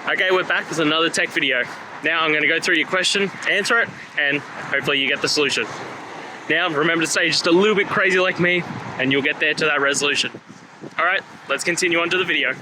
Okay, we're back with another tech video. Now I'm going to go through your question, answer it, and hopefully you get the solution. Now remember to stay just a little bit crazy like me, and you'll get there to that resolution. Alright, let's continue on to the video.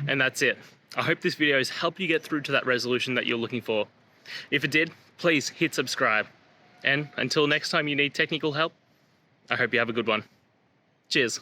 And that's it. I hope this video has helped you get through to that resolution that you're looking for. If it did, please hit subscribe. And until next time you need technical help, I hope you have a good one. Cheers.